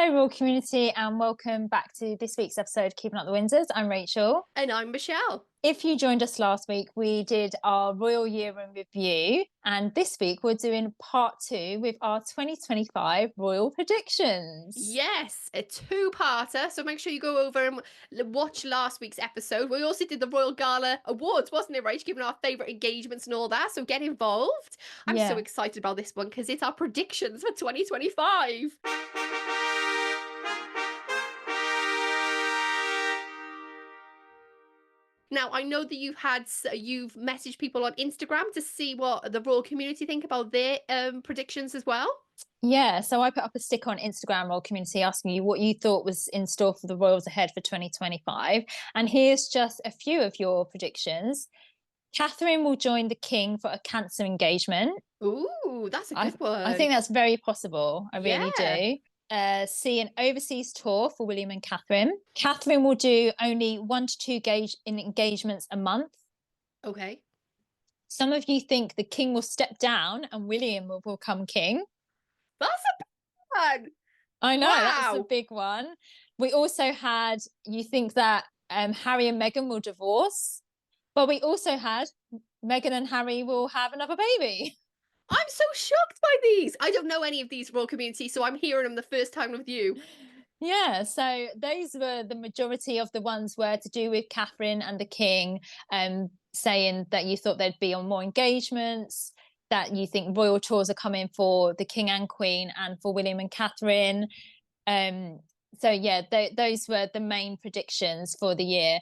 Hello, Royal Community, and welcome back to this week's episode of Keeping Up the Windsors. I'm Rachel. And I'm Michelle. If you joined us last week, we did our Royal Year in Review, and this week we're doing part two with our 2025 Royal Predictions. Yes, a two-parter. So make sure you go over and watch last week's episode. We also did the Royal Gala Awards, wasn't it, right? Giving our favourite engagements and all that. So get involved. I'm so Yeah. excited about this one because it's our predictions for 2025. Now, I know that you've messaged people on Instagram to see what the royal community think about their predictions as well. Yeah, so I put up a stick on Instagram, Royal Community, asking you what you thought was in store for the Royals ahead for 2025. And here's just a few of your predictions. Catherine will join the King for a Cancer engagement. Ooh, that's a good one. I think that's very possible. I really Yeah. do. See an overseas tour for William and Catherine. Catherine will do only 1 to 2 engagements a month. Okay. Some of you think the King will step down and William will become king. That's a big one. I know, that's a Wow. big one. We also had, you think that Harry and Meghan will divorce, but we also had Meghan and Harry will have another baby. I'm so shocked by these. I don't know any of these royal communities, so I'm hearing them the first time with you. Yeah, so those were the majority of the ones were to do with Catherine and the King, saying that you thought they'd be on more engagements, that you think royal tours are coming for the King and Queen and for William and Catherine. So yeah, those were the main predictions for the year.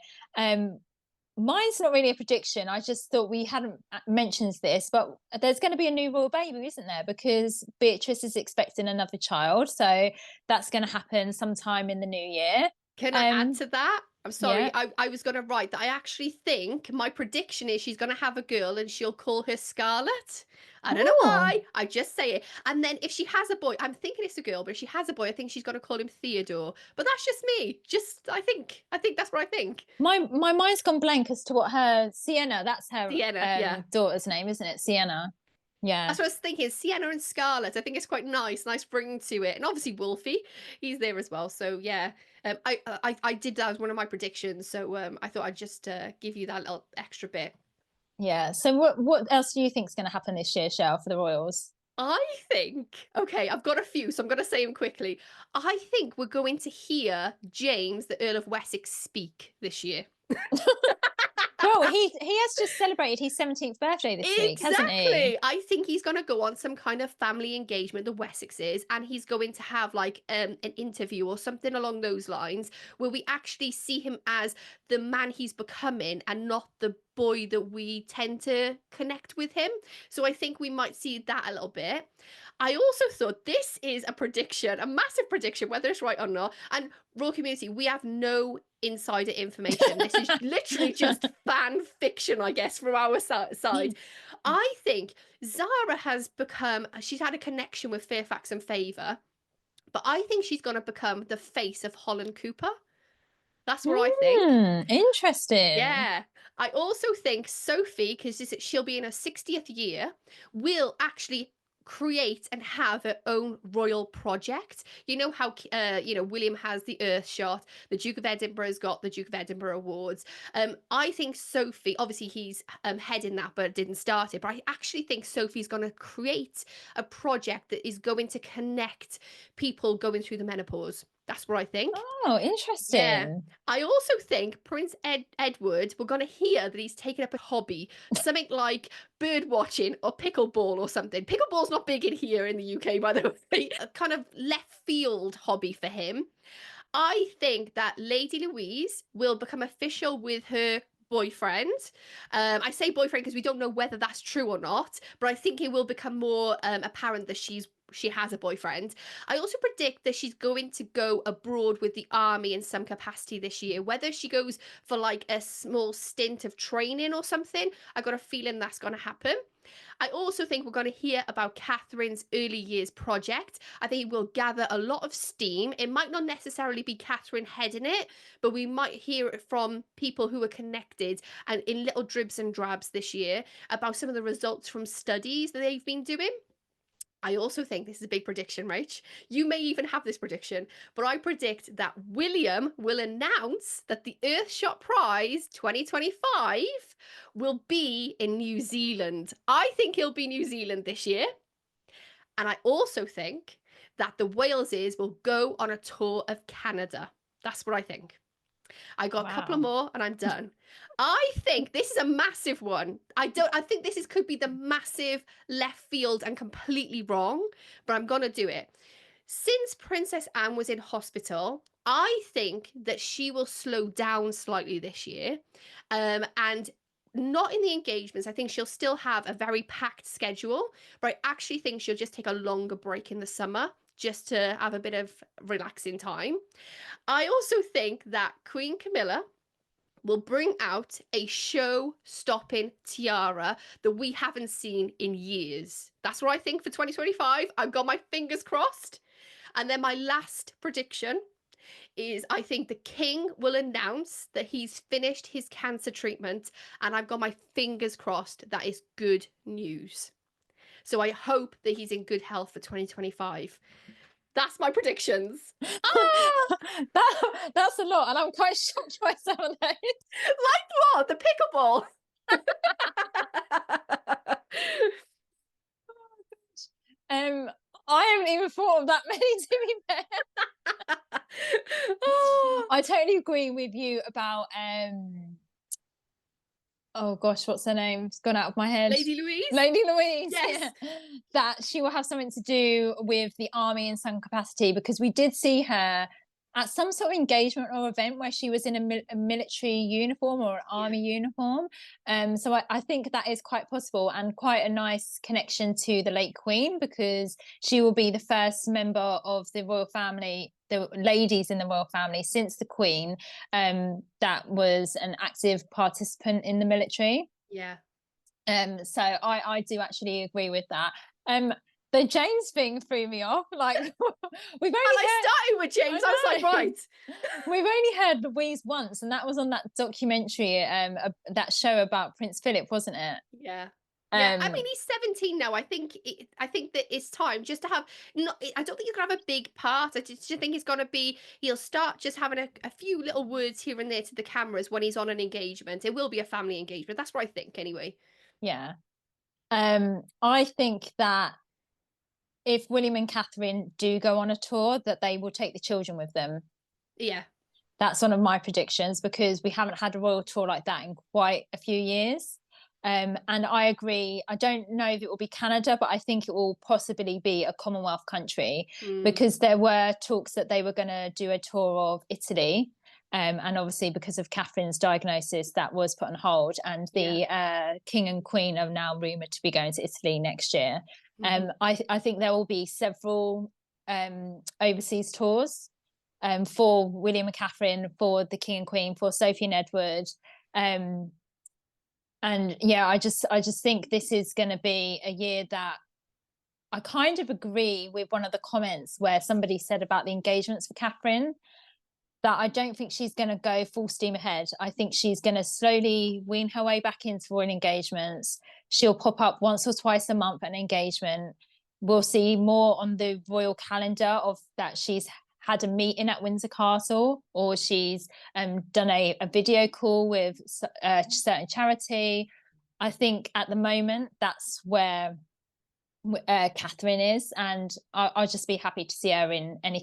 Mine's not really a prediction. I just thought we hadn't mentioned this, but there's going to be a new royal baby, isn't there? Because Beatrice is expecting another child, so that's going to happen sometime in the new year. Can I add to that? I'm sorry, Yeah. I was going to write that I actually think my prediction is she's going to have a girl and she'll call her Scarlet. I don't know Oh, why. I just say it. And then if she has a boy, I'm thinking it's a girl, but if she has a boy, I think she's going to call him Theodore. But that's just me. I think that's what I think. my mind's gone blank as to what her Sienna. That's her Sienna, yeah. daughter's name, isn't it? Sienna. Yeah. That's what I was thinking. Sienna and Scarlet. I think it's quite nice bring to it, and obviously Wolfie, he's there as well. So yeah, I did that as one of my predictions. So I thought I'd just give you that little extra bit. Yeah. So what else do you think is going to happen this year, Shell, for the Royals? I think, okay, I've got a few, so I'm going to say them quickly. I think we're going to hear James, the Earl of Wessex, speak this year. Well, he has just celebrated his 17th birthday this week, hasn't he? Exactly. I think he's going to go on some kind of family engagement, the Wessexes, and he's going to have like an interview or something along those lines where we actually see him as the man he's becoming and not the boy that we tend to connect with him. So I think we might see that a little bit. I also thought this is a prediction, a massive prediction, whether it's right or not. And Royal Community, we have no insider information. This is literally just fan fiction, I guess, from our side. I think Zara has become, she's had a connection with Fairfax and Favour, but I think she's going to become the face of Holland Cooper. That's what I think. Interesting. Yeah. I also think Sophie, because she'll be in her 60th year, will actually create and have her own royal project. You know how William has the Earthshot, the Duke of Edinburgh's got the Duke of Edinburgh Awards. I think Sophie, obviously he's heading that but didn't start it, but I actually think Sophie's going to create a project that is going to connect people going through the menopause. That's what I think. Oh, Yeah. interesting. I also think Prince Edward, we're going to hear that he's taken up a hobby, something like bird watching or pickleball or something. Pickleball's not big in here in the UK, by the way, a kind of left field hobby for him. I think that Lady Louise will become official with her boyfriend. I say boyfriend because we don't know whether that's true or not, but I think it will become more apparent that she has a boyfriend. I also predict that she's going to go abroad with the army in some capacity this year. Whether she goes for like a small stint of training or something, I got a feeling that's going to happen. I also think we're going to hear about Catherine's early years project. I think it will gather a lot of steam. It might not necessarily be Catherine heading it, but we might hear it from people who are connected and in little dribs and drabs this year about some of the results from studies that they've been doing. I also think this is a big prediction, Rach. You may even have this prediction, but I predict that William will announce that the Earthshot Prize 2025 will be in New Zealand. I think he'll be New Zealand this year. And I also think that the Waleses will go on a tour of Canada. That's what I think. I got a couple of Wow. more and I'm done. I think this is a massive one. I think this could be the massive left field and completely wrong, but I'm gonna do it. Since Princess Anne was in hospital, I think that she will slow down slightly this year. And not in the engagements. I think she'll still have a very packed schedule, but I actually think she'll just take a longer break in the summer just to have a bit of relaxing time. I also think that Queen Camilla will bring out a show-stopping tiara that we haven't seen in years. That's what I think for 2025. I've got my fingers crossed. And then my last prediction is I think the king will announce that he's finished his cancer treatment, and I've got my fingers crossed that is good news. So I hope that he's in good health for 2025. That's my predictions. That's a lot, and I'm quite shocked by some of those. Like what? The pickleball. I haven't even thought of that many, to be fair. Oh. I totally agree with you about oh gosh, what's her name? It's gone out of my head. Lady Louise? Lady Louise. Yes. Yeah. That she will have something to do with the army in some capacity, because we did see her at some sort of engagement or event where she was in a military uniform or an army uniform. So I think that is quite possible, and quite a nice connection to the late Queen, because she will be the first member of the royal family, the ladies in the royal family, since the Queen, that was an active participant in the military. Yeah. So I do actually agree with that. The James thing threw me off. Like, we've only started with James. I was like, right. We've only heard Louise once, and that was on that documentary, that show about Prince Philip, wasn't it? Yeah. Yeah, I mean, he's 17 now. I think that it's time just to have. I don't think he's gonna have a big part. I just think it's gonna be. He'll start just having a few little words here and there to the cameras when he's on an engagement. It will be a family engagement. That's what I think, anyway. Yeah. I think that if William and Catherine do go on a tour, that they will take the children with them. Yeah. That's one of my predictions, because we haven't had a royal tour like that in quite a few years. And I agree. I don't know if it will be Canada, but I think it will possibly be a Commonwealth country, because there were talks that they were going to do a tour of Italy. And obviously, because of Catherine's diagnosis, that was put on hold. And the King and Queen are now rumoured to be going to Italy next year. I think there will be several overseas tours for William and Catherine, for the King and Queen, for Sophie and Edward. And yeah, I just think this is going to be a year that I kind of agree with one of the comments where somebody said about the engagements for Catherine, that I don't think she's going to go full steam ahead. I think she's going to slowly wean her way back into royal engagements. She'll pop up once or twice a month at an engagement. We'll see more on the royal calendar of that she's had a meeting at Windsor Castle, or she's done a video call with a certain charity. I think at the moment that's where Catherine is, and I'll just be happy to see her in any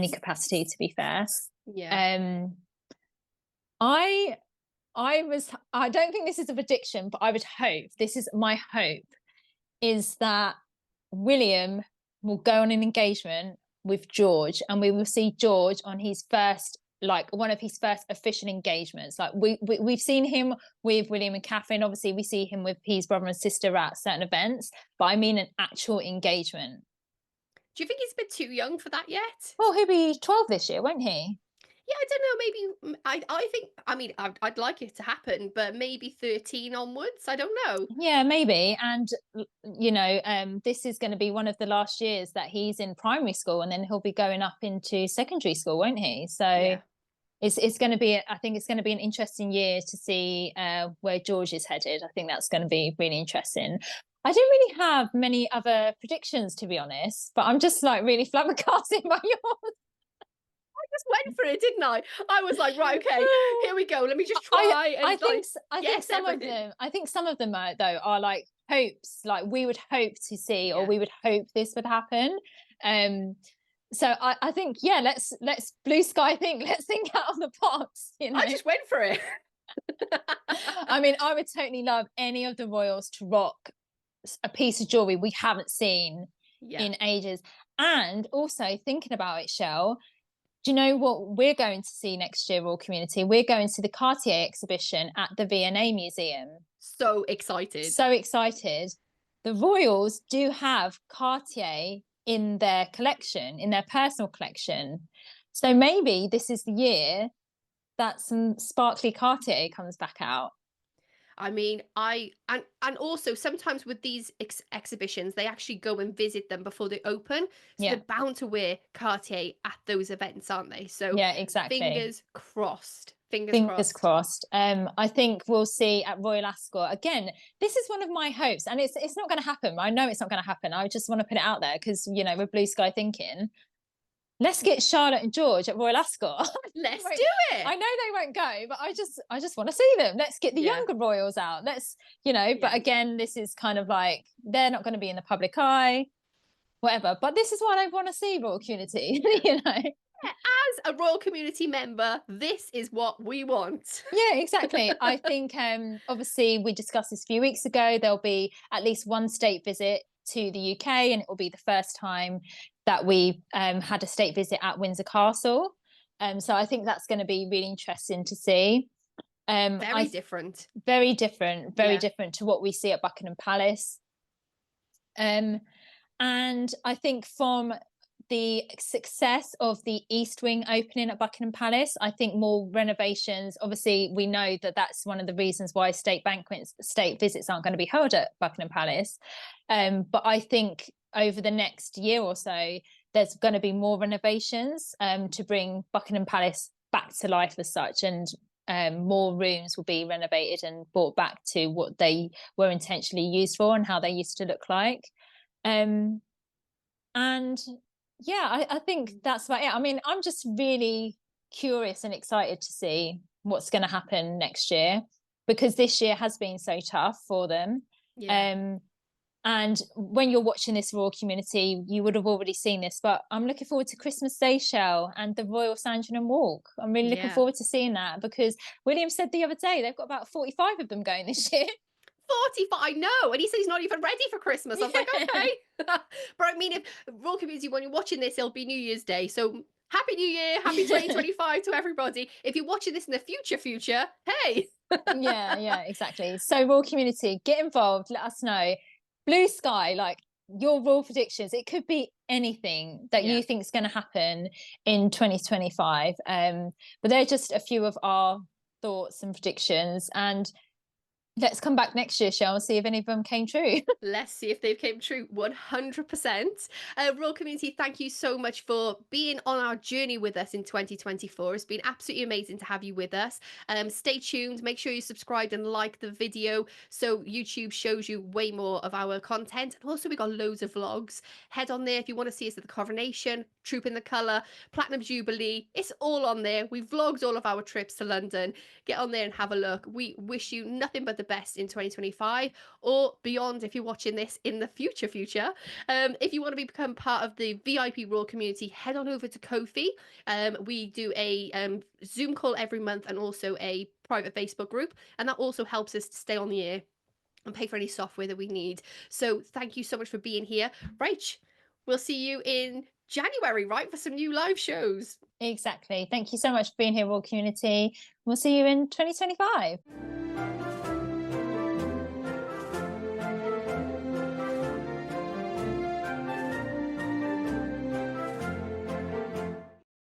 capacity, to be fair. Yeah. I don't think this is a prediction, but I would hope, this is my hope, is that William will go on an engagement with George, and we will see George on his first, like one of his first official engagements. Like we've seen him with William and Catherine. Obviously, we see him with his brother and sister at certain events, but I mean an actual engagement. Do you think he's a bit too young for that yet? Well, he'll be 12 this year, won't he? Yeah, I don't know. Maybe I think. I mean, I'd like it to happen, but maybe 13 onwards. I don't know. Yeah, maybe. And you know, this is going to be one of the last years that he's in primary school, and then he'll be going up into secondary school, won't he? So it's going to be. I think it's going to be an interesting year to see where George is headed. I think that's going to be really interesting. I don't really have many other predictions, to be honest, but I'm just like really flabbergasted by yours. Just went for it, didn't I? I was like, right, okay, here we go. Let me just I try and like I think guess some of everything. them, I think some of them are, though, are like hopes, like we would hope to see, or Yeah. we would hope this would happen. Um, so I think, yeah, let's blue sky think, let's think out of the box, you I know. just went for it. I mean, I would totally love any of the royals to rock a piece of jewelry we haven't seen Yeah. in ages. And also thinking about it, Shell, do you know what we're going to see next year, Royal Community? We're going to the Cartier exhibition at the V&A Museum. So excited. So excited. The royals do have Cartier in their collection, in their personal collection. So maybe this is the year that some sparkly Cartier comes back out. I mean, and also sometimes with these exhibitions, they actually go and visit them before they open, so Yeah, they're bound to wear Cartier at those events, aren't they? So yeah, exactly. fingers crossed. Fingers Fingers crossed. crossed. I think we'll see at Royal Ascot again. This is one of my hopes, and it's not going to happen. I know it's not going to happen. I just want to put it out there because we're blue sky thinking. Let's get Charlotte and George at Royal Ascot. Let's Right. do it. I know they won't go, but I just want to see them. Let's get the Yeah. younger royals out. But Yeah. again, this is kind of like they're not going to be in the public eye, whatever. But this is what I want to see, Royal Community. Yeah. As a royal community member, this is what we want. Yeah, exactly. I think obviously we discussed this a few weeks ago. There'll be at least one state visit to the UK, and it will be the first time that we had a state visit at Windsor Castle. So I think that's going to be really interesting to see. Very different. Very different, very Yeah. different to what we see at Buckingham Palace. And I think from the success of the East Wing opening at Buckingham Palace, I think more renovations. Obviously, we know that that's one of the reasons why state banquets, state visits aren't going to be held at Buckingham Palace. But I think over the next year or so, there's going to be more renovations to bring Buckingham Palace back to life as such, and more rooms will be renovated and brought back to what they were intentionally used for and how they used to look like. And yeah, I think that's about it. I mean, I'm just really curious and excited to see what's going to happen next year, because this year has been so tough for them. Yeah. And when you're watching this Royal Community, you would have already seen this, but I'm looking forward to Christmas Day, Shell, and the Royal Sandringham Walk. I'm really looking Yeah. forward to seeing that, because William said the other day they've got about 45 of them going this year. 45, I know. And he said he's not even ready for Christmas. I was like, Yeah. okay. But I mean, if royal community, when you're watching this, it'll be New Year's Day. So happy New Year, happy 2025 to everybody. If you're watching this in the future, hey. Yeah, exactly. So Royal Community, get involved, let us know. Blue sky, like your Royal predictions, it could be anything that Yeah. you think is going to happen in 2025. But they're just a few of our thoughts and predictions, and let's come back next year, Shell, and see if any of them came true. Let's see if they came true. 100%. Royal community, thank you so much for being on our journey with us in 2024. It's been absolutely amazing to have you with us. Stay tuned. Make sure you subscribe and like the video so YouTube shows you way more of our content. And also, we got loads of vlogs. Head on there if you want to see us at the coronation, Troop in the Colour, Platinum Jubilee. It's all on there. We've vlogged all of our trips to London. Get on there and have a look. We wish you nothing but the best in 2025 or beyond if you're watching this in the future. If you want to become part of the VIP Royal community, head on over to Ko-fi. We do a Zoom call every month and also a private Facebook group, and that also helps us to stay on the air and pay for any software that we need. So thank you so much for being here. Rach, we'll see you in January, right, for some new live shows. Exactly. Thank you so much for being here, Royal Community. We'll see you in 2025.